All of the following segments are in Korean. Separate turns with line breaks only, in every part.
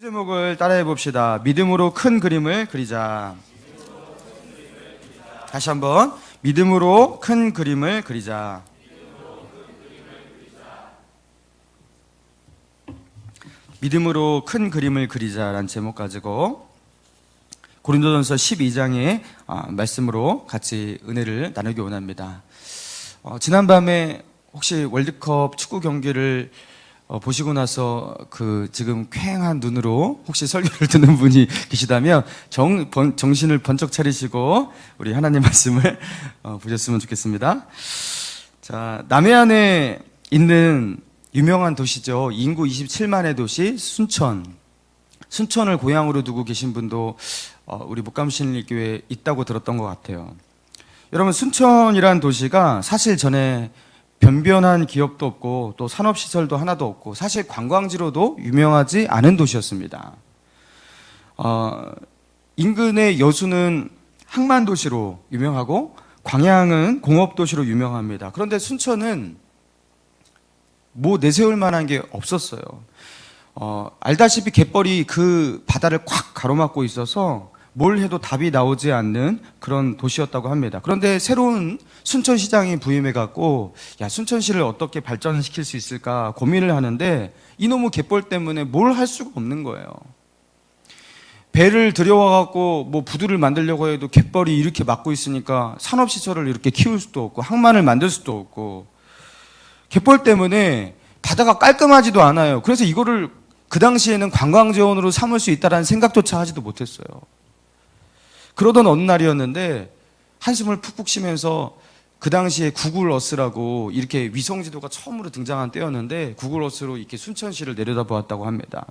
제목을 따라해 봅시다. 믿음으로 큰 그림을 그리자. 다시 한번 믿음으로 큰 그림을 그리자. 믿음으로 큰 그림을 그리자라는 제목 가지고 고린도전서 12장의 말씀으로 같이 은혜를 나누기 원합니다. 지난밤에 혹시 월드컵 축구 경기를 보시고 나서 지금 쾌행한 눈으로 혹시 설교를 듣는 분이 계시다면 정신을 번쩍 차리시고 우리 하나님 말씀을 보셨으면 좋겠습니다. 자, 남해안에 있는 유명한 도시죠. 인구 27만의 도시 순천을 고향으로 두고 계신 분도 우리 목감신일교회에 있다고 들었던 것 같아요. 여러분, 순천이라는 도시가 사실 전에 변변한 기업도 없고 또 산업시설도 하나도 없고 사실 관광지로도 유명하지 않은 도시였습니다. 인근의 여수는 항만도시로 유명하고 광양은 공업도시로 유명합니다. 그런데 순천은 내세울 만한 게 없었어요. 알다시피 갯벌이 그 바다를 콱 가로막고 있어서 뭘 해도 답이 나오지 않는 그런 도시였다고 합니다. 그런데 새로운 순천시장이 부임해갖고 순천시를 어떻게 발전시킬 수 있을까 고민을 하는데 이놈의 갯벌 때문에 뭘 할 수가 없는 거예요. 배를 들여와갖고 부두를 만들려고 해도 갯벌이 이렇게 막고 있으니까 산업시설을 이렇게 키울 수도 없고 항만을 만들 수도 없고 갯벌 때문에 바다가 깔끔하지도 않아요. 그래서 이거를 그 당시에는 관광지원으로 삼을 수 있다는 생각조차 하지도 못했어요. 그러던 어느 날이었는데 한숨을 푹푹 쉬면서 그 당시에 구글어스라고 이렇게 위성지도가 처음으로 등장한 때였는데 구글어스로 이렇게 순천시를 내려다보았다고 합니다.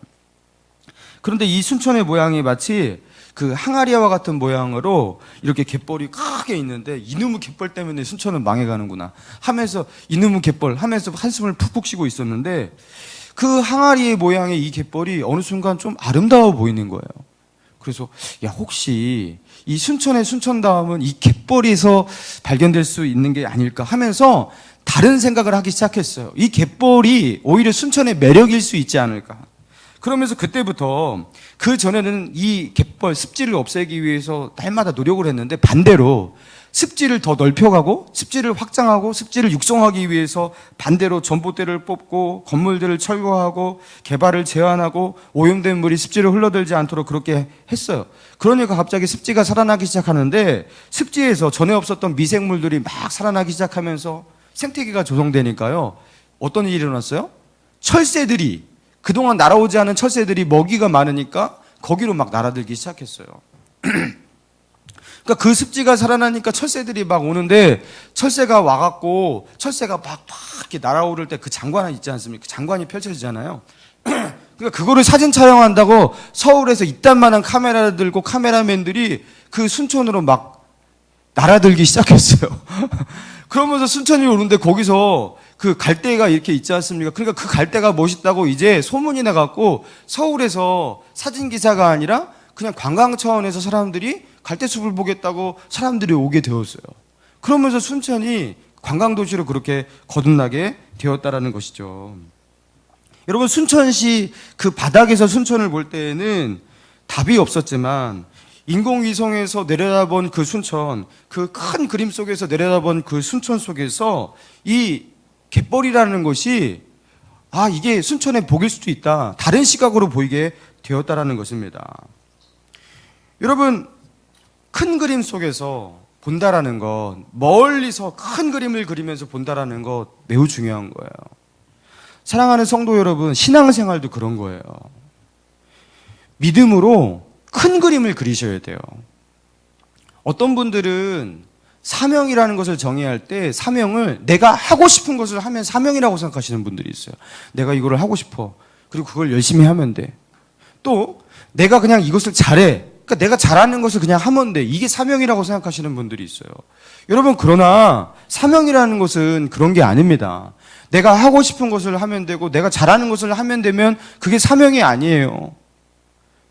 그런데 이 순천의 모양이 마치 그 항아리와 같은 모양으로 이렇게 갯벌이 크게 있는데 이놈의 갯벌 때문에 순천은 망해가는구나 하면서 이놈의 갯벌 하면서 한숨을 푹푹 쉬고 있었는데 그 항아리의 모양의 이 갯벌이 어느 순간 좀 아름다워 보이는 거예요. 그래서 혹시 이 순천의 순천다움은 이 갯벌에서 발견될 수 있는 게 아닐까 하면서 다른 생각을 하기 시작했어요. 이 갯벌이 오히려 순천의 매력일 수 있지 않을까. 그러면서 그때부터 그 전에는 이 갯벌 습지를 없애기 위해서 날마다 노력을 했는데 반대로 습지를 더 넓혀가고 습지를 확장하고 습지를 육성하기 위해서 반대로 전봇대를 뽑고 건물들을 철거하고 개발을 제한하고 오염된 물이 습지를 흘러들지 않도록 그렇게 했어요. 그러니까 갑자기 습지가 살아나기 시작하는데 습지에서 전에 없었던 미생물들이 막 살아나기 시작하면서 생태계가 조성되니까요. 어떤 일이 일어났어요? 철새들이 그동안 날아오지 않은 철새들이 먹이가 많으니까 거기로 막 날아들기 시작했어요. 그러니까 그 습지가 살아나니까 철새들이 막 오는데 철새가 와갖고 철새가 막 이렇게 날아오를 때 그 장관 있지 않습니까? 장관이 펼쳐지잖아요. 그러니까 그거를 사진 촬영한다고 서울에서 이딴만한 카메라를 들고 카메라맨들이 그 순천으로 막 날아들기 시작했어요. 그러면서 순천이 오는데 거기서 그 갈대가 이렇게 있지 않습니까? 그러니까 그 갈대가 멋있다고 이제 소문이 나갖고 서울에서 사진기사가 아니라 그냥 관광 차원에서 사람들이 갈대숲을 보겠다고 사람들이 오게 되었어요. 그러면서 순천이 관광도시로 그렇게 거듭나게 되었다라는 것이죠. 여러분, 순천시 그 바닥에서 순천을 볼 때에는 답이 없었지만 인공위성에서 내려다본 그 순천, 그 큰 그림 속에서 내려다본 그 순천 속에서 이 갯벌이라는 것이 이게 순천의 복일 수도 있다. 다른 시각으로 보이게 되었다라는 것입니다. 여러분, 큰 그림 속에서 본다라는 것, 멀리서 큰 그림을 그리면서 본다라는 것 매우 중요한 거예요. 사랑하는 성도 여러분, 신앙생활도 그런 거예요. 믿음으로 큰 그림을 그리셔야 돼요. 어떤 분들은 사명이라는 것을 정의할 때 사명을 내가 하고 싶은 것을 하면 사명이라고 생각하시는 분들이 있어요. 내가 이거를 하고 싶어. 그리고 그걸 열심히 하면 돼. 또 내가 그냥 이것을 잘해. 그러니까 내가 잘하는 것을 그냥 하면 돼. 이게 사명이라고 생각하시는 분들이 있어요. 여러분, 그러나 사명이라는 것은 그런 게 아닙니다. 내가 하고 싶은 것을 하면 되고 내가 잘하는 것을 하면 되면 그게 사명이 아니에요.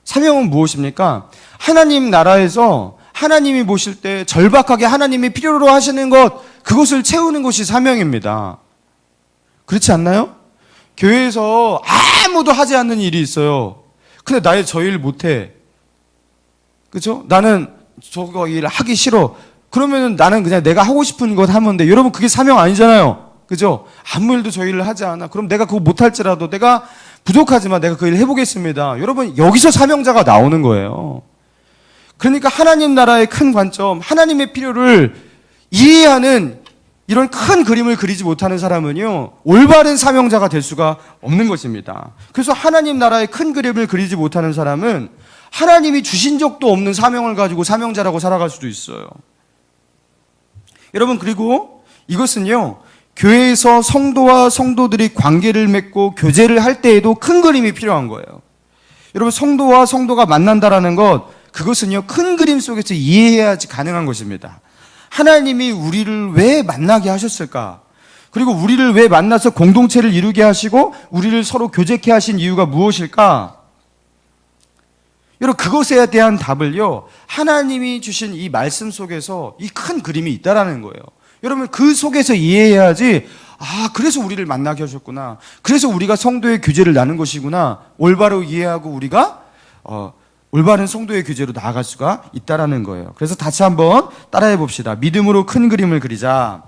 사명은 무엇입니까? 하나님 나라에서 하나님이 보실 때 절박하게 하나님이 필요로 하시는 것, 그것을 채우는 것이 사명입니다. 그렇지 않나요? 교회에서 아무도 하지 않는 일이 있어요. 근데 나의 저 일 못해. 그죠? 나는 저거 일 하기 싫어. 그러면은 나는 그냥 내가 하고 싶은 것 하면 돼. 여러분, 그게 사명 아니잖아요. 그죠? 아무 일도 저 일을 하지 않아. 그럼 내가 그거 못할지라도 내가 부족하지만 내가 그 일 해보겠습니다. 여러분, 여기서 사명자가 나오는 거예요. 그러니까 하나님 나라의 큰 관점, 하나님의 필요를 이해하는 이런 큰 그림을 그리지 못하는 사람은요, 올바른 사명자가 될 수가 없는 것입니다. 그래서 하나님 나라의 큰 그림을 그리지 못하는 사람은 하나님이 주신 적도 없는 사명을 가지고 사명자라고 살아갈 수도 있어요. 여러분, 그리고 이것은요, 교회에서 성도와 성도들이 관계를 맺고 교제를 할 때에도 큰 그림이 필요한 거예요. 여러분, 성도와 성도가 만난다라는 것, 그것은요, 큰 그림 속에서 이해해야지 가능한 것입니다. 하나님이 우리를 왜 만나게 하셨을까? 그리고 우리를 왜 만나서 공동체를 이루게 하시고 우리를 서로 교제케 하신 이유가 무엇일까? 여러분, 그것에 대한 답을요, 하나님이 주신 이 말씀 속에서 이 큰 그림이 있다라는 거예요. 여러분, 그 속에서 이해해야지, 그래서 우리를 만나게 하셨구나. 그래서 우리가 성도의 교제를 나눈 것이구나. 올바로 이해하고 우리가 올바른 성도의 교제로 나아갈 수가 있다라는 거예요. 그래서 다시 한번 따라해 봅시다. 믿음으로 큰 그림을 그리자.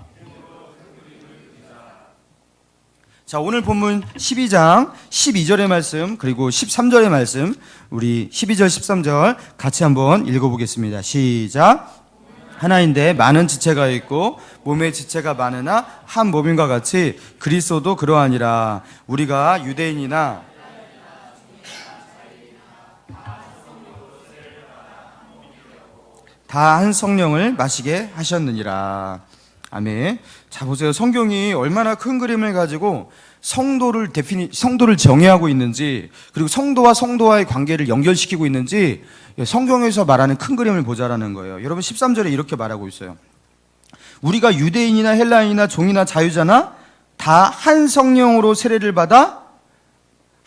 자, 오늘 본문 12장 12절의 말씀, 그리고 13절의 말씀, 우리 12절 13절 같이 한번 읽어보겠습니다. 시작. 하나인데 많은 지체가 있고 몸의 지체가 많으나 한 몸인과 같이 그리스도도 그러하니라. 우리가 유대인이나 다 한 성령을 마시게 하셨느니라. 아멘. 자, 보세요. 성경이 얼마나 큰 그림을 가지고 성도를 정의하고 있는지, 그리고 성도와 성도와의 관계를 연결시키고 있는지 성경에서 말하는 큰 그림을 보자라는 거예요. 여러분, 13절에 이렇게 말하고 있어요. 우리가 유대인이나 헬라인이나 종이나 자유자나 다 한 성령으로 세례를 받아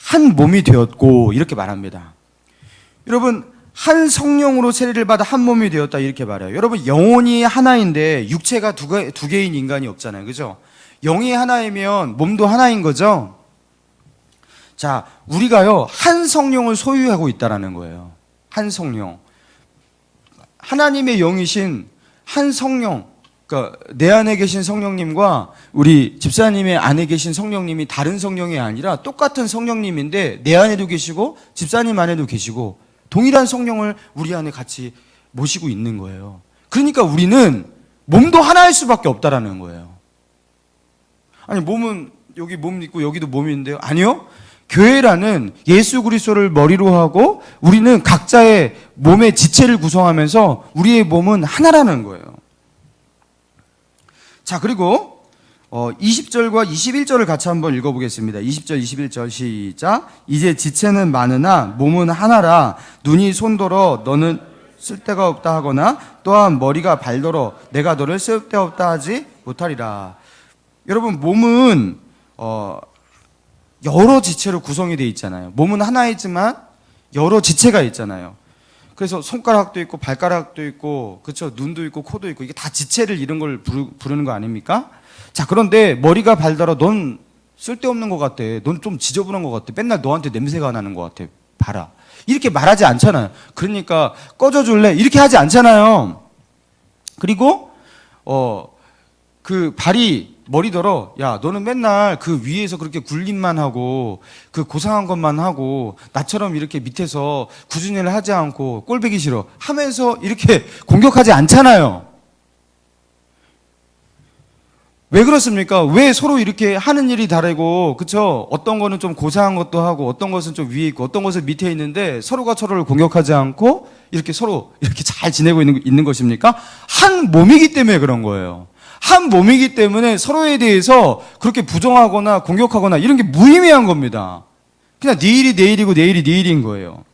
한 몸이 되었고, 이렇게 말합니다. 여러분, 한 성령으로 세례를 받아 한 몸이 되었다, 이렇게 말해요. 여러분, 영혼이 하나인데 육체가 두 개인 인간이 없잖아요. 그죠? 영이 하나이면 몸도 하나인 거죠? 자, 우리가요, 한 성령을 소유하고 있다라는 거예요. 한 성령. 하나님의 영이신 한 성령, 그러니까 내 안에 계신 성령님과 우리 집사님의 안에 계신 성령님이 다른 성령이 아니라 똑같은 성령님인데 내 안에도 계시고 집사님 안에도 계시고 동일한 성령을 우리 안에 같이 모시고 있는 거예요. 그러니까 우리는 몸도 하나일 수밖에 없다라는 거예요. 아니, 몸은 여기 몸 있고 여기도 몸이 있는데요? 아니요. 교회라는 예수 그리스도를 머리로 하고 우리는 각자의 몸의 지체를 구성하면서 우리의 몸은 하나라는 거예요. 자, 그리고 20절과 21절을 같이 한번 읽어보겠습니다. 20절, 21절 시작. 이제 지체는 많으나 몸은 하나라. 눈이 손더러 너는 쓸데가 없다 하거나 또한 머리가 발더러 내가 너를 쓸데없다 하지 못하리라. 여러분, 몸은 여러 지체로 구성이 되어 있잖아요. 몸은 하나이지만 여러 지체가 있잖아요. 그래서 손가락도 있고 발가락도 있고, 그렇죠? 눈도 있고 코도 있고, 이게 다 지체를 이런 걸 부르는 거 아닙니까? 자, 그런데 머리가 발달아. 넌 쓸데없는 것 같아. 넌 좀 지저분한 것 같아. 맨날 너한테 냄새가 나는 것 같아. 봐라. 이렇게 말하지 않잖아요. 그러니까 꺼져줄래? 이렇게 하지 않잖아요. 그리고 그 발이 머리더러, 야, 너는 맨날 그 위에서 그렇게 굴림만 하고 그 고상한 것만 하고 나처럼 이렇게 밑에서 꾸준히 일 하지 않고 꼴보기 싫어 하면서 이렇게 공격하지 않잖아요. 왜 그렇습니까? 왜 서로 이렇게 하는 일이 다르고, 그쵸? 어떤 거는 좀 고상한 것도 하고, 어떤 것은 좀 위에 있고, 어떤 것은 밑에 있는데, 서로가 서로를 공격하지 않고, 이렇게 서로 이렇게 잘 지내고 있는 것입니까? 한 몸이기 때문에 그런 거예요. 한 몸이기 때문에 서로에 대해서 그렇게 부정하거나 공격하거나 이런 게 무의미한 겁니다. 그냥 네 일이 내 일이고 내 일이 네 일인 거예요.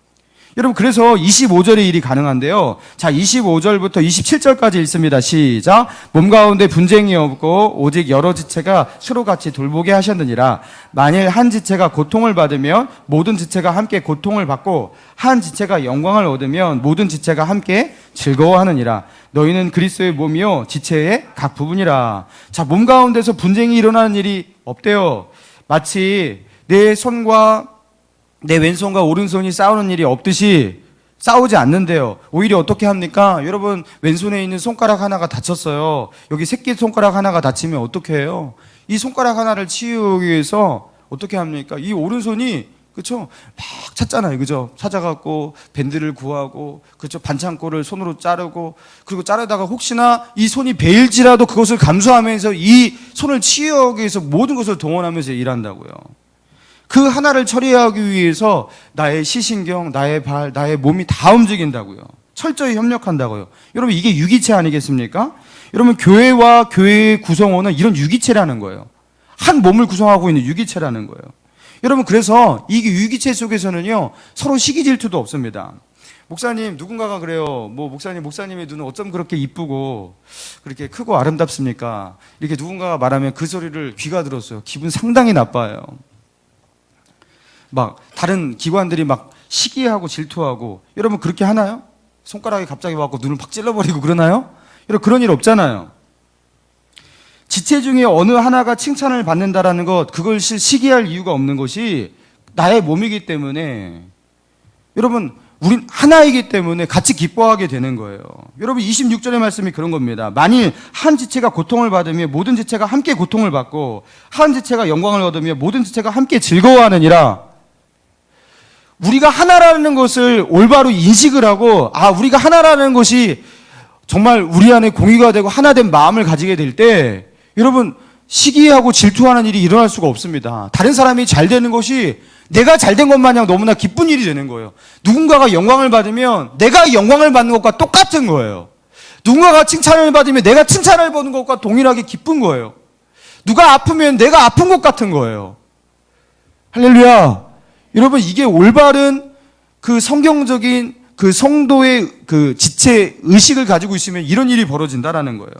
여러분, 그래서 25절의 일이 가능한데요. 자, 25절부터 27절까지 읽습니다. 시작. 몸 가운데 분쟁이 없고 오직 여러 지체가 서로 같이 돌보게 하셨느니라. 만일 한 지체가 고통을 받으면 모든 지체가 함께 고통을 받고 한 지체가 영광을 얻으면 모든 지체가 함께 즐거워하느니라. 너희는 그리스도의 몸이요 지체의 각 부분이라. 자, 몸 가운데서 분쟁이 일어나는 일이 없대요. 마치 내 손과 내 왼손과 오른손이 싸우는 일이 없듯이 싸우지 않는데요. 오히려 어떻게 합니까? 여러분, 왼손에 있는 손가락 하나가 다쳤어요. 여기 새끼 손가락 하나가 다치면 어떻게 해요? 이 손가락 하나를 치유하기 위해서 어떻게 합니까? 이 오른손이, 그쵸? 막 찾잖아요. 그죠? 찾아갖고 밴드를 구하고, 그쵸? 반창고를 손으로 자르고, 그리고 자르다가 혹시나 이 손이 베일지라도 그것을 감수하면서 이 손을 치유하기 위해서 모든 것을 동원하면서 일한다고요. 그 하나를 처리하기 위해서 나의 시신경, 나의 발, 나의 몸이 다 움직인다고요. 철저히 협력한다고요. 여러분, 이게 유기체 아니겠습니까? 여러분, 교회와 교회의 구성원은 이런 유기체라는 거예요. 한 몸을 구성하고 있는 유기체라는 거예요. 여러분, 그래서 이 유기체 속에서는요, 서로 시기 질투도 없습니다. 목사님, 누군가가 그래요. 목사님의 눈은 어쩜 그렇게 이쁘고 그렇게 크고 아름답습니까? 이렇게 누군가가 말하면 그 소리를 귀가 들었어요. 기분 상당히 나빠요. 막 다른 기관들이 막 시기하고 질투하고, 여러분 그렇게 하나요? 손가락이 갑자기 와서 눈을 팍 찔러버리고 그러나요? 여러분, 그런 일 없잖아요. 지체 중에 어느 하나가 칭찬을 받는다라는 것, 그걸 시기할 이유가 없는 것이 나의 몸이기 때문에, 여러분, 우린 하나이기 때문에 같이 기뻐하게 되는 거예요. 여러분, 26절의 말씀이 그런 겁니다. 만일 한 지체가 고통을 받으면 모든 지체가 함께 고통을 받고, 한 지체가 영광을 얻으며 모든 지체가 함께 즐거워하느니라. 우리가 하나라는 것을 올바로 인식을 하고, 우리가 하나라는 것이 정말 우리 안에 공유가 되고 하나된 마음을 가지게 될 때, 여러분, 시기하고 질투하는 일이 일어날 수가 없습니다. 다른 사람이 잘 되는 것이 내가 잘 된 것 마냥 너무나 기쁜 일이 되는 거예요. 누군가가 영광을 받으면 내가 영광을 받는 것과 똑같은 거예요. 누군가가 칭찬을 받으면 내가 칭찬을 받는 것과 동일하게 기쁜 거예요. 누가 아프면 내가 아픈 것 같은 거예요. 할렐루야. 여러분, 이게 올바른 그 성경적인 그 성도의 그 지체 의식을 가지고 있으면 이런 일이 벌어진다라는 거예요.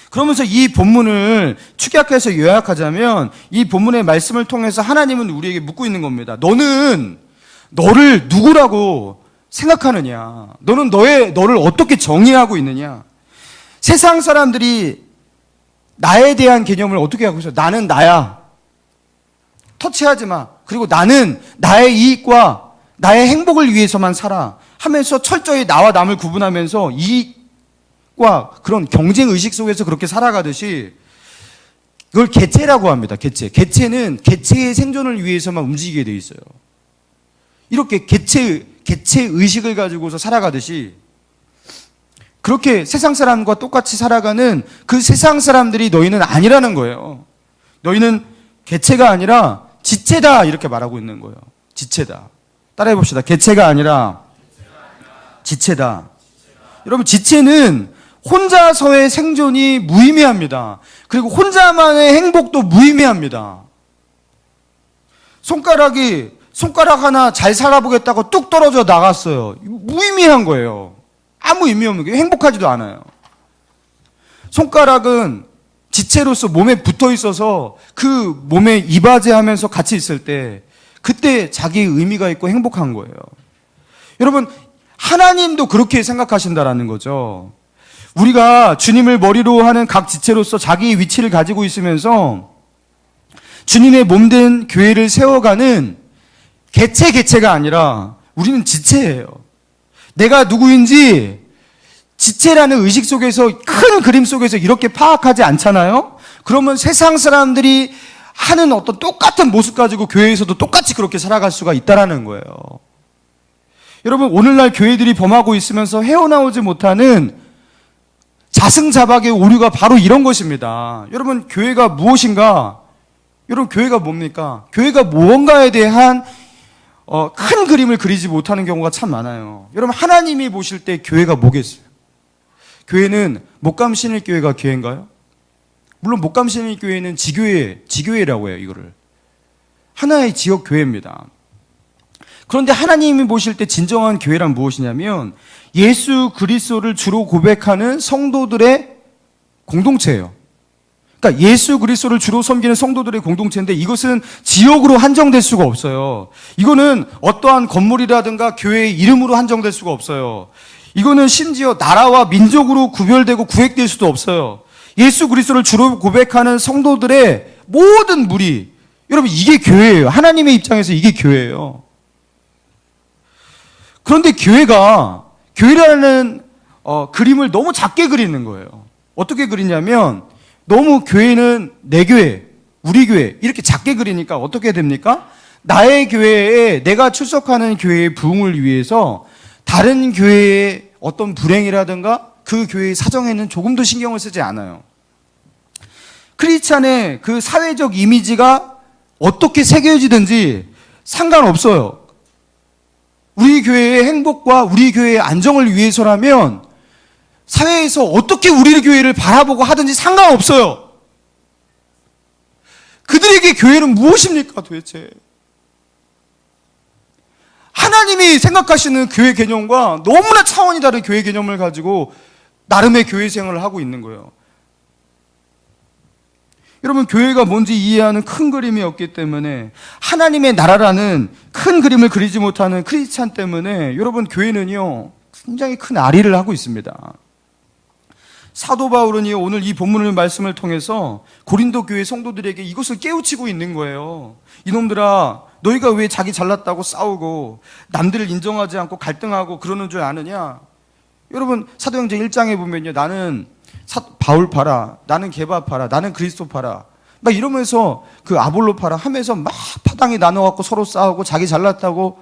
그러면서 이 본문을 축약해서 요약하자면, 이 본문의 말씀을 통해서 하나님은 우리에게 묻고 있는 겁니다. 너는 너를 누구라고 생각하느냐? 너는 너를 어떻게 정의하고 있느냐? 세상 사람들이 나에 대한 개념을 어떻게 하고 있어요? 나는 나야. 터치하지 마. 그리고 나는 나의 이익과 나의 행복을 위해서만 살아 하면서 철저히 나와 남을 구분하면서 이익과 그런 경쟁의식 속에서 그렇게 살아가듯이, 그걸 개체라고 합니다. 개체는 개체의 생존을 위해서만 움직이게 돼 있어요. 이렇게 개체의식을 가지고서 살아가듯이, 그렇게 세상 사람과 똑같이 살아가는 그 세상 사람들이 너희는 아니라는 거예요. 너희는 개체가 아니라 지체다, 이렇게 말하고 있는 거예요. 지체다. 따라해 봅시다. 개체가 아니라 지체다. 여러분, 지체는 혼자서의 생존이 무의미합니다. 그리고 혼자만의 행복도 무의미합니다. 손가락 하나 잘 살아보겠다고 뚝 떨어져 나갔어요. 무의미한 거예요. 아무 의미 없는 게, 행복하지도 않아요. 손가락은 지체로서 몸에 붙어 있어서 그 몸에 이바지하면서 같이 있을 때, 그때 자기의 의미가 있고 행복한 거예요. 여러분, 하나님도 그렇게 생각하신다라는 거죠. 우리가 주님을 머리로 하는 각 지체로서 자기의 위치를 가지고 있으면서 주님의 몸된 교회를 세워가는 개체가 아니라 우리는 지체예요. 내가 누구인지 지체라는 의식 속에서, 큰 그림 속에서 이렇게 파악하지 않잖아요? 그러면 세상 사람들이 하는 어떤 똑같은 모습 가지고 교회에서도 똑같이 그렇게 살아갈 수가 있다라는 거예요. 여러분, 오늘날 교회들이 범하고 있으면서 헤어나오지 못하는 자승자박의 오류가 바로 이런 것입니다. 여러분, 교회가 무엇인가? 여러분, 교회가 뭡니까? 교회가 무언가에 대한 큰 그림을 그리지 못하는 경우가 참 많아요. 여러분, 하나님이 보실 때 교회가 뭐겠어요? 교회는 목감 신일교회가 교회인가요? 물론 목감 신일교회는 지교회라고 해요. 이거를 하나의 지역 교회입니다. 그런데 하나님이 보실 때 진정한 교회란 무엇이냐면, 예수 그리스도를 주로 고백하는 성도들의 공동체예요. 그러니까 예수 그리스도를 주로 섬기는 성도들의 공동체인데, 이것은 지역으로 한정될 수가 없어요. 이거는 어떠한 건물이라든가 교회의 이름으로 한정될 수가 없어요. 이거는 심지어 나라와 민족으로 구별되고 구획될 수도 없어요. 예수 그리스도를 주로 고백하는 성도들의 모든 무리, 여러분, 이게 교회예요. 하나님의 입장에서 이게 교회예요. 그런데 교회라는 그림을 너무 작게 그리는 거예요. 어떻게 그리냐면 너무 교회는 내 교회, 우리 교회 이렇게 작게 그리니까 어떻게 됩니까? 나의 교회에, 내가 출석하는 교회의 부흥을 위해서 다른 교회의 어떤 불행이라든가 그 교회의 사정에는 조금도 신경을 쓰지 않아요. 크리스찬의 그 사회적 이미지가 어떻게 새겨지든지 상관없어요. 우리 교회의 행복과 우리 교회의 안정을 위해서라면 사회에서 어떻게 우리 교회를 바라보고 하든지 상관없어요. 그들에게 교회는 무엇입니까 도대체? 하나님이 생각하시는 교회 개념과 너무나 차원이 다른 교회 개념을 가지고 나름의 교회 생활을 하고 있는 거예요. 여러분, 교회가 뭔지 이해하는 큰 그림이 없기 때문에, 하나님의 나라라는 큰 그림을 그리지 못하는 크리스찬 때문에 여러분, 교회는요 굉장히 큰 아리를 하고 있습니다. 사도 바울은요 오늘 이 본문의 말씀을 통해서 고린도 교회 성도들에게 이것을 깨우치고 있는 거예요. 이놈들아, 너희가 왜 자기 잘났다고 싸우고 남들을 인정하지 않고 갈등하고 그러는 줄 아느냐? 여러분, 사도행전 1장에 보면요, 나는 바울 파라, 나는 게바 파라, 나는 그리스도 파라, 막 이러면서 그 아볼로 파라 하면서 막 파당이 나눠갖고 서로 싸우고 자기 잘났다고,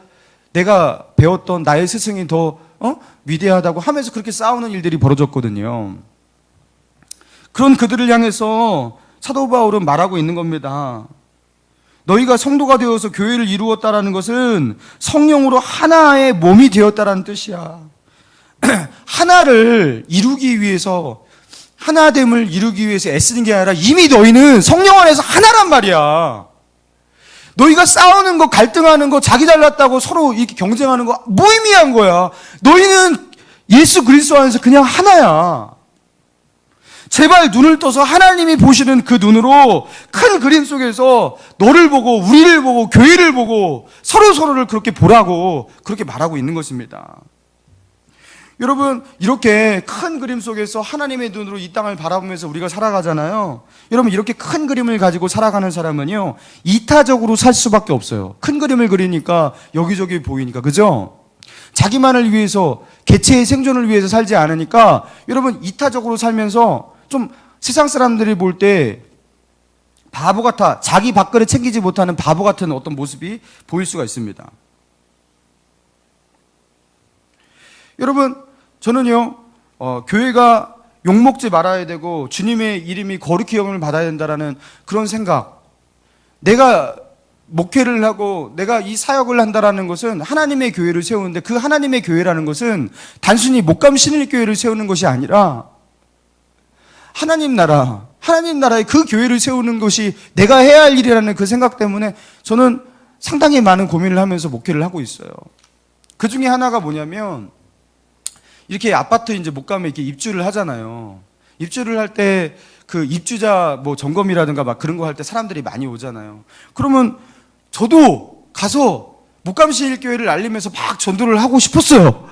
내가 배웠던 나의 스승이 더 위대하다고 하면서 그렇게 싸우는 일들이 벌어졌거든요. 그런 그들을 향해서 사도 바울은 말하고 있는 겁니다. 너희가 성도가 되어서 교회를 이루었다라는 것은 성령으로 하나의 몸이 되었다라는 뜻이야. 하나를 이루기 위해서, 하나됨을 이루기 위해서 애쓰는 게 아니라 이미 너희는 성령 안에서 하나란 말이야. 너희가 싸우는 거, 갈등하는 거, 자기 잘났다고 서로 이렇게 경쟁하는 거 무의미한 거야. 너희는 예수 그리스도 안에서 그냥 하나야. 제발 눈을 떠서 하나님이 보시는 그 눈으로 큰 그림 속에서 너를 보고 우리를 보고 교회를 보고 서로를 그렇게 보라고 그렇게 말하고 있는 것입니다. 여러분, 이렇게 큰 그림 속에서 하나님의 눈으로 이 땅을 바라보면서 우리가 살아가잖아요. 여러분, 이렇게 큰 그림을 가지고 살아가는 사람은요 이타적으로 살 수밖에 없어요. 큰 그림을 그리니까 여기저기 보이니까, 그죠? 자기만을 위해서, 개체의 생존을 위해서 살지 않으니까 여러분, 이타적으로 살면서 좀 세상 사람들이 볼 때 바보 같아, 자기 밥그릇 챙기지 못하는 바보 같은 어떤 모습이 보일 수가 있습니다. 여러분, 저는요 교회가 욕먹지 말아야 되고 주님의 이름이 거룩히 여김을 받아야 된다라는 그런 생각, 내가 목회를 하고 내가 이 사역을 한다라는 것은 하나님의 교회를 세우는데, 그 하나님의 교회라는 것은 단순히 목감 신일 교회를 세우는 것이 아니라 하나님 나라의 그 교회를 세우는 것이 내가 해야 할 일이라는 그 생각 때문에 저는 상당히 많은 고민을 하면서 목회를 하고 있어요. 그 중에 하나가 뭐냐면, 이렇게 아파트 이제 목감에 이렇게 입주를 하잖아요. 입주를 할 때 그 입주자 뭐 점검이라든가 막 그런 거 할 때 사람들이 많이 오잖아요. 그러면 저도 가서 목감신일교회를 알리면서 막 전도를 하고 싶었어요.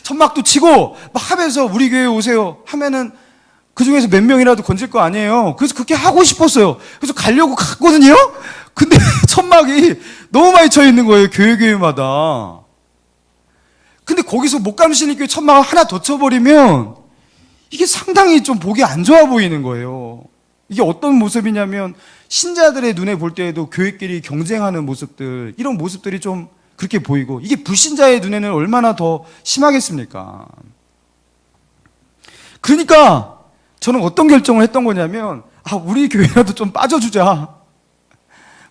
천막도 치고 막 하면서 우리 교회 오세요 하면은 그 중에서 몇 명이라도 건질 거 아니에요. 그래서 그렇게 하고 싶었어요. 그래서 가려고 갔거든요. 근데 천막이 너무 많이 쳐 있는 거예요, 교회마다. 근데 거기서 목감신일교회 천막을 하나 더 쳐버리면 이게 상당히 좀 보기 안 좋아 보이는 거예요. 이게 어떤 모습이냐면, 신자들의 눈에 볼 때에도 교회끼리 경쟁하는 모습들, 이런 모습들이 좀 그렇게 보이고, 이게 불신자의 눈에는 얼마나 더 심하겠습니까? 그러니까 저는 어떤 결정을 했던 거냐면, 우리 교회라도 좀 빠져주자.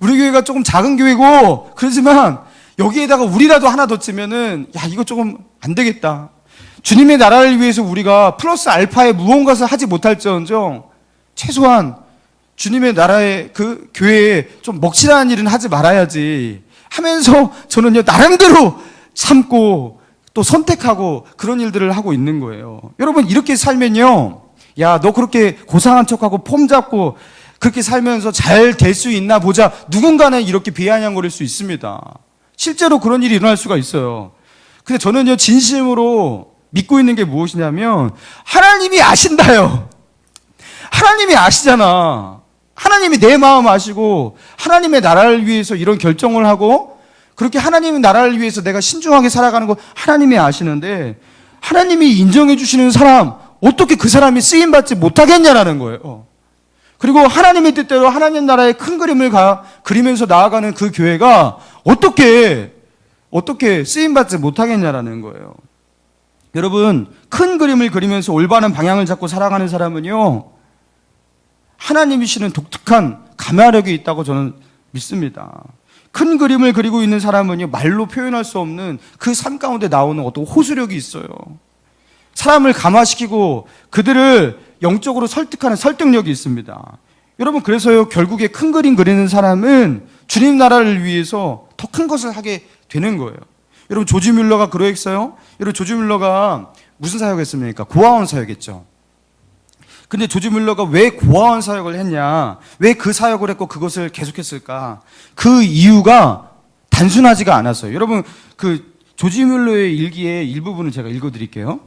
우리 교회가 조금 작은 교회고 그렇지만 여기에다가 우리라도 하나 더 치면은 이거 조금 안 되겠다. 주님의 나라를 위해서 우리가 플러스 알파의 무언가를 하지 못할지언정 최소한 주님의 나라의 그 교회에 좀 먹칠하는 일은 하지 말아야지 하면서 저는요 나름대로 참고 또 선택하고 그런 일들을 하고 있는 거예요. 여러분, 이렇게 살면요, 너 그렇게 고상한 척하고 폼 잡고 그렇게 살면서 잘 될 수 있나 보자, 누군가는 이렇게 비아냥거릴 수 있습니다. 실제로 그런 일이 일어날 수가 있어요. 근데 저는요 진심으로 믿고 있는 게 무엇이냐면, 하나님이 아신다요. 하나님이 아시잖아. 하나님이 내 마음 아시고 하나님의 나라를 위해서 이런 결정을 하고 그렇게 하나님의 나라를 위해서 내가 신중하게 살아가는 거 하나님이 아시는데 하나님이 인정해 주시는 사람 어떻게 그 사람이 쓰임받지 못하겠냐라는 거예요. 그리고 하나님의 뜻대로 하나님 나라의 큰 그림을 그리면서 나아가는 그 교회가 어떻게 쓰임받지 못하겠냐라는 거예요. 여러분, 큰 그림을 그리면서 올바른 방향을 잡고 살아가는 사람은요, 하나님이시는 독특한 감화력이 있다고 저는 믿습니다. 큰 그림을 그리고 있는 사람은요, 말로 표현할 수 없는 그 삶 가운데 나오는 어떤 호소력이 있어요. 사람을 감화시키고 그들을 영적으로 설득하는 설득력이 있습니다. 여러분, 그래서요, 결국에 큰 그림 그리는 사람은 주님 나라를 위해서 더 큰 것을 하게 되는 거예요. 여러분, 조지 뮬러가 그러했어요? 여러분, 조지 뮬러가 무슨 사역했습니까? 고아원 사역했죠. 근데 조지 뮬러가 왜 고아원 사역을 했냐? 왜 그 사역을 했고 그것을 계속했을까? 그 이유가 단순하지가 않았어요. 여러분, 그 조지 뮬러의 일기의 일부분을 제가 읽어드릴게요.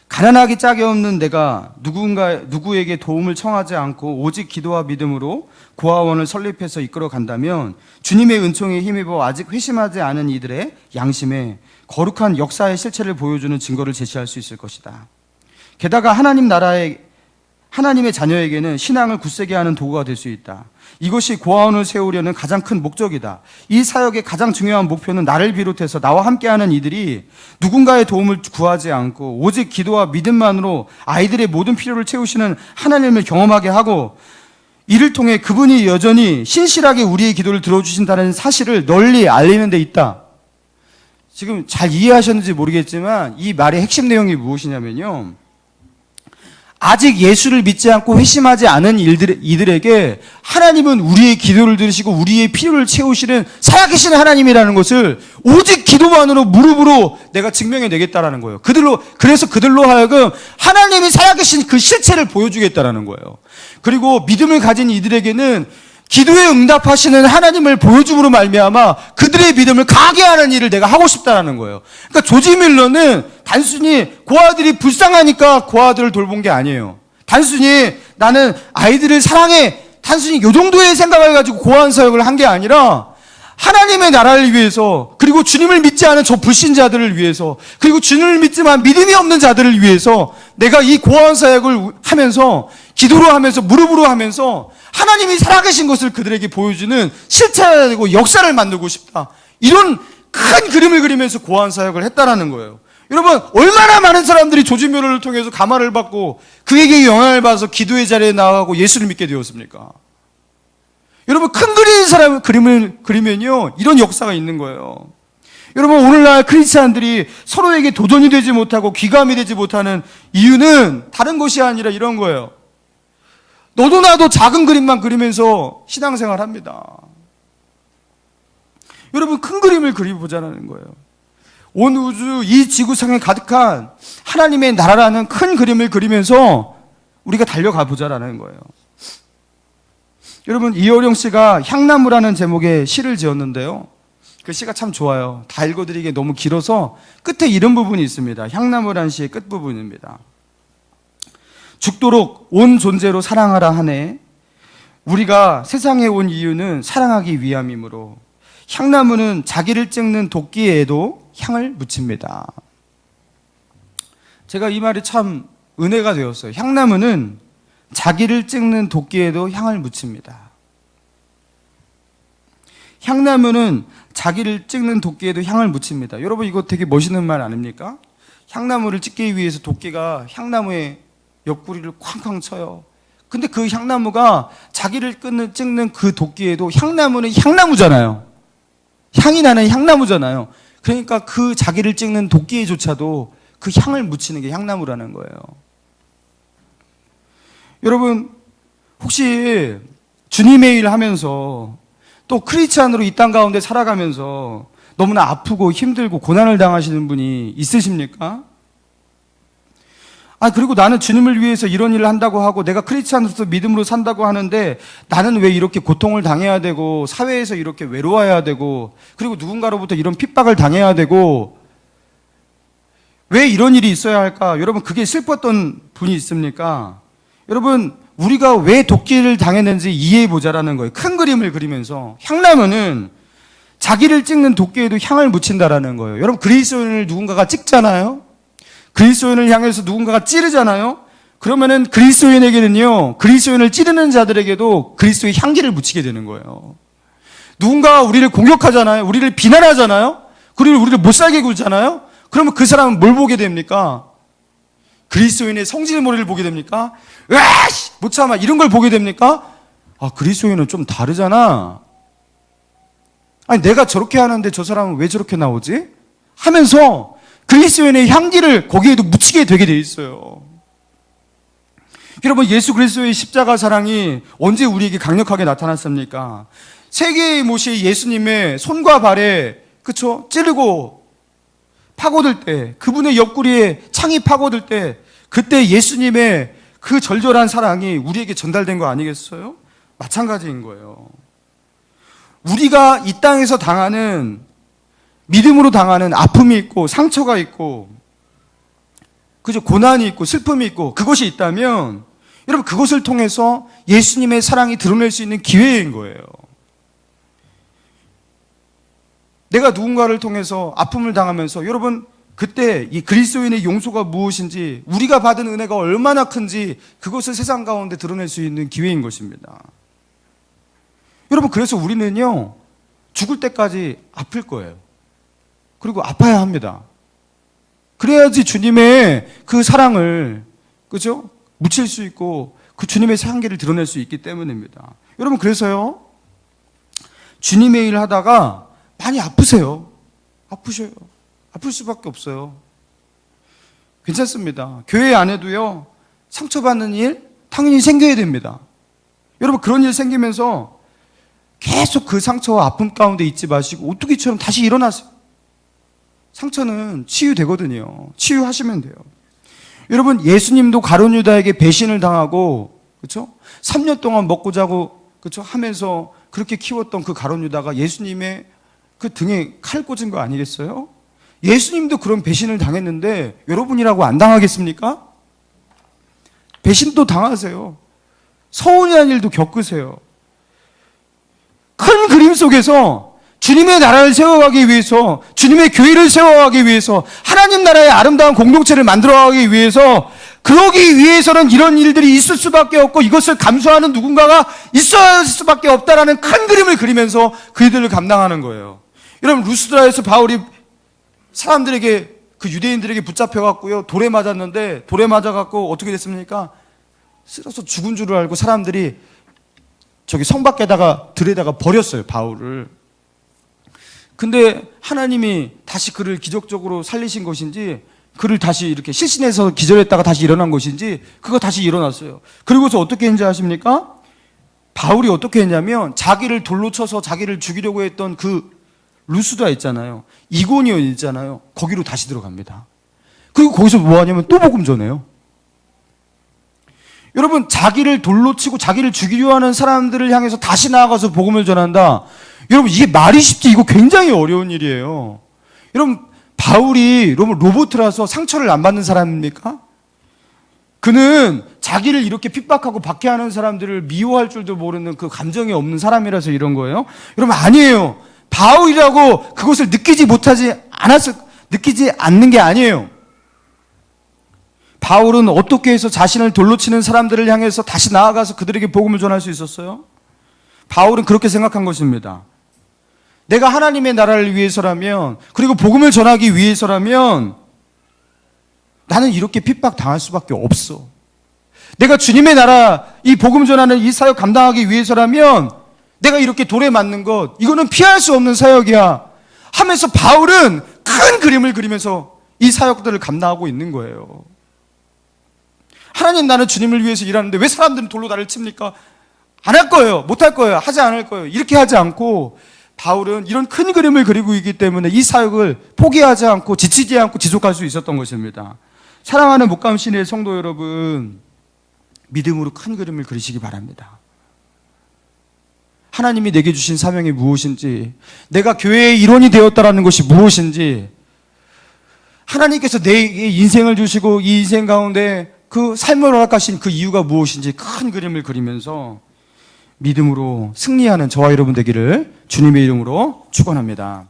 가난하기 짝이 없는 내가 누구에게 도움을 청하지 않고 오직 기도와 믿음으로 고아원을 설립해서 이끌어 간다면 주님의 은총에 힘입어 아직 회심하지 않은 이들의 양심에 거룩한 역사의 실체를 보여주는 증거를 제시할 수 있을 것이다. 게다가 하나님의 자녀에게는 신앙을 굳세게 하는 도구가 될 수 있다. 이것이 고아원을 세우려는 가장 큰 목적이다. 이 사역의 가장 중요한 목표는 나를 비롯해서 나와 함께하는 이들이 누군가의 도움을 구하지 않고 오직 기도와 믿음만으로 아이들의 모든 필요를 채우시는 하나님을 경험하게 하고 이를 통해 그분이 여전히 신실하게 우리의 기도를 들어주신다는 사실을 널리 알리는 데 있다. 지금 잘 이해하셨는지 모르겠지만 이 말의 핵심 내용이 무엇이냐면요, 아직 예수를 믿지 않고 회심하지 않은 이들에게 하나님은 우리의 기도를 들으시고 우리의 필요를 채우시는 살아계신 하나님이라는 것을 오직 기도만으로 무릎으로 내가 증명해내겠다라는 거예요. 그래서 그들로 하여금 하나님이 살아계신 그 실체를 보여주겠다라는 거예요. 그리고 믿음을 가진 이들에게는 기도에 응답하시는 하나님을 보여줌으로 말미암아 그들의 믿음을 강하게 하는 일을 내가 하고 싶다라는 거예요. 그러니까 조지 밀러는 단순히 고아들이 불쌍하니까 고아들을 돌본 게 아니에요. 단순히 나는 아이들을 사랑해, 단순히 이 정도의 생각을 가지고 고아원 사역을 한 게 아니라 하나님의 나라를 위해서, 그리고 주님을 믿지 않은 저 불신자들을 위해서, 그리고 주님을 믿지만 믿음이 없는 자들을 위해서 내가 이 고아원 사역을 하면서 기도로 하면서 무릎으로 하면서 하나님이 살아계신 것을 그들에게 보여주는 실체가 되고 역사를 만들고 싶다. 이런 큰 그림을 그리면서 고아원 사역을 했다라는 거예요. 여러분, 얼마나 많은 사람들이 조지 뮬러를 통해서 감화를 받고 그에게 영향을 받아서 기도의 자리에 나가고 예수를 믿게 되었습니까? 여러분, 큰 그림을 그리면요, 이런 역사가 있는 거예요. 여러분, 오늘날 크리스찬들이 서로에게 도전이 되지 못하고 귀감이 되지 못하는 이유는 다른 것이 아니라 이런 거예요. 너도 나도 작은 그림만 그리면서 신앙생활 합니다. 여러분, 큰 그림을 그려보자는 거예요. 온 우주, 이 지구상에 가득한 하나님의 나라라는 큰 그림을 그리면서 우리가 달려가 보자라는 거예요. 여러분, 이어령 씨가 향나무라는 제목의 시를 지었는데요, 그 시가 참 좋아요. 다 읽어드리기에 너무 길어서 끝에 이런 부분이 있습니다. 향나무라는 시의 끝부분입니다. 죽도록 온 존재로 사랑하라 하네. 우리가 세상에 온 이유는 사랑하기 위함이므로 향나무는 자기를 찍는 도끼에도 향을 묻힙니다. 제가 이 말이 참 은혜가 되었어요. 향나무는 자기를 찍는 도끼에도 향을 묻힙니다. 향나무는 자기를 찍는 도끼에도 향을 묻힙니다. 여러분, 이거 되게 멋있는 말 아닙니까? 향나무를 찍기 위해서 도끼가 향나무에 옆구리를 쾅쾅 쳐요. 근데 그 향나무가 자기를 찍는 그 도끼에도, 향나무는 향나무잖아요. 향이 나는 향나무잖아요. 그러니까 그 자기를 찍는 도끼에조차도 그 향을 묻히는 게 향나무라는 거예요. 여러분, 혹시 주님의 일 하면서 또 크리스찬으로 이 땅 가운데 살아가면서 너무나 아프고 힘들고 고난을 당하시는 분이 있으십니까? 그리고 나는 주님을 위해서 이런 일을 한다고 하고 내가 크리스찬으로서 믿음으로 산다고 하는데 나는 왜 이렇게 고통을 당해야 되고 사회에서 이렇게 외로워야 되고 그리고 누군가로부터 이런 핍박을 당해야 되고 왜 이런 일이 있어야 할까? 여러분, 그게 슬펐던 분이 있습니까? 여러분, 우리가 왜 도끼를 당했는지 이해해 보자라는 거예요. 큰 그림을 그리면서 향나무는 자기를 찍는 도끼에도 향을 묻힌다라는 거예요. 여러분, 그리스도인을 누군가가 찍잖아요. 그리스도인을 향해서 누군가가 찌르잖아요. 그러면은 그리스도인에게는요, 그리스도인을 찌르는 자들에게도 그리스도의 향기를 묻히게 되는 거예요. 누군가가 우리를 공격하잖아요. 우리를 비난하잖아요. 그리고 우리를 못 살게 굴잖아요. 그러면 그 사람은 뭘 보게 됩니까? 그리스도인의 성질머리를 보게 됩니까? 으아씨! 못 참아! 이런 걸 보게 됩니까? 아, 그리스도인은 좀 다르잖아. 아니, 내가 저렇게 하는데 저 사람은 왜 저렇게 나오지? 하면서 그리스도인의 향기를 거기에도 묻히게 되게 돼 있어요. 여러분, 예수 그리스도의 십자가 사랑이 언제 우리에게 강력하게 나타났습니까? 세계의 못이 예수님의 손과 발에, 그쵸? 찌르고 파고들 때, 그분의 옆구리에 창이 파고들 때, 그때 예수님의 그 절절한 사랑이 우리에게 전달된 거 아니겠어요? 마찬가지인 거예요. 우리가 이 땅에서 당하는, 믿음으로 당하는 아픔이 있고 상처가 있고, 그죠? 고난이 있고 슬픔이 있고, 그것이 있다면 여러분, 그것을 통해서 예수님의 사랑이 드러낼 수 있는 기회인 거예요. 내가 누군가를 통해서 아픔을 당하면서, 여러분, 그때 이 그리스도인의 용서가 무엇인지, 우리가 받은 은혜가 얼마나 큰지, 그것을 세상 가운데 드러낼 수 있는 기회인 것입니다. 여러분, 그래서 우리는요, 죽을 때까지 아플 거예요. 그리고 아파야 합니다. 그래야지 주님의 그 사랑을, 그죠? 묻힐 수 있고, 그 주님의 향기를 드러낼 수 있기 때문입니다. 여러분, 그래서요, 주님의 일 하다가 많이 아프세요. 아프셔요. 아플 수밖에 없어요. 괜찮습니다. 교회 안에도요, 상처받는 일 당연히 생겨야 됩니다. 여러분, 그런 일 생기면서 계속 그 상처와 아픔 가운데 있지 마시고 오뚜기처럼 다시 일어나세요. 상처는 치유되거든요. 치유하시면 돼요. 여러분, 예수님도 가룟 유다에게 배신을 당하고, 그렇죠? 3년 동안 먹고 자고, 그렇죠? 하면서 그렇게 키웠던 그 가룟 유다가 예수님의 그 등에 칼 꽂은 거 아니겠어요? 예수님도 그런 배신을 당했는데 여러분이라고 안 당하겠습니까? 배신도 당하세요. 서운한 일도 겪으세요. 큰 그림 속에서 주님의 나라를 세워가기 위해서, 주님의 교회를 세워가기 위해서, 하나님 나라의 아름다운 공동체를 만들어가기 위해서, 그러기 위해서는 이런 일들이 있을 수밖에 없고 이것을 감수하는 누군가가 있어야 할 수밖에 없다라는 큰 그림을 그리면서 그 일들을 감당하는 거예요. 여러분, 루스드라에서 바울이 사람들에게, 그 유대인들에게 붙잡혀갖고요, 돌에 맞았는데, 돌에 맞아갖고 어떻게 됐습니까? 쓰러서 죽은 줄을 알고 사람들이 저기 성 밖에다가 들에다가 버렸어요, 바울을. 근데 하나님이 다시 그를 기적적으로 살리신 것인지, 그를 다시 이렇게 실신해서 기절했다가 다시 일어난 것인지, 그거 다시 일어났어요. 그리고서 어떻게 했는지 아십니까? 바울이 어떻게 했냐면, 자기를 돌로 쳐서 자기를 죽이려고 했던 그 루스드라 있잖아요, 이고니온 있잖아요, 거기로 다시 들어갑니다. 그리고 거기서 뭐 하냐면 또 복음 전해요. 여러분, 자기를 돌로 치고 자기를 죽이려 하는 사람들을 향해서 다시 나아가서 복음을 전한다. 여러분, 이게 말이 쉽지, 이거 굉장히 어려운 일이에요. 여러분, 바울이 로봇이라서 상처를 안 받는 사람입니까? 그는 자기를 이렇게 핍박하고 박해하는 사람들을 미워할 줄도 모르는 그 감정이 없는 사람이라서 이런 거예요? 여러분, 아니에요. 바울이라고 그것을 느끼지 않는 게 아니에요. 바울은 어떻게 해서 자신을 돌로 치는 사람들을 향해서 다시 나아가서 그들에게 복음을 전할 수 있었어요? 바울은 그렇게 생각한 것입니다. 내가 하나님의 나라를 위해서라면, 그리고 복음을 전하기 위해서라면 나는 이렇게 핍박당할 수밖에 없어. 내가 주님의 나라, 이 복음 전하는 이 사역 감당하기 위해서라면 내가 이렇게 돌에 맞는 것, 이거는 피할 수 없는 사역이야 하면서 바울은 큰 그림을 그리면서 이 사역들을 감당하고 있는 거예요. 하나님, 나는 주님을 위해서 일하는데 왜 사람들은 돌로 나를 칩니까? 안 할 거예요. 못 할 거예요. 하지 않을 거예요. 이렇게 하지 않고 바울은 이런 큰 그림을 그리고 있기 때문에 이 사역을 포기하지 않고 지치지 않고 지속할 수 있었던 것입니다. 사랑하는 목감신의 성도 여러분, 믿음으로 큰 그림을 그리시기 바랍니다. 하나님이 내게 주신 사명이 무엇인지, 내가 교회의 일원이 되었다라는 것이 무엇인지, 하나님께서 내 인생을 주시고 이 인생 가운데 그 삶을 허락하신 그 이유가 무엇인지 큰 그림을 그리면서 믿음으로 승리하는 저와 여러분 되기를 주님의 이름으로 축원합니다.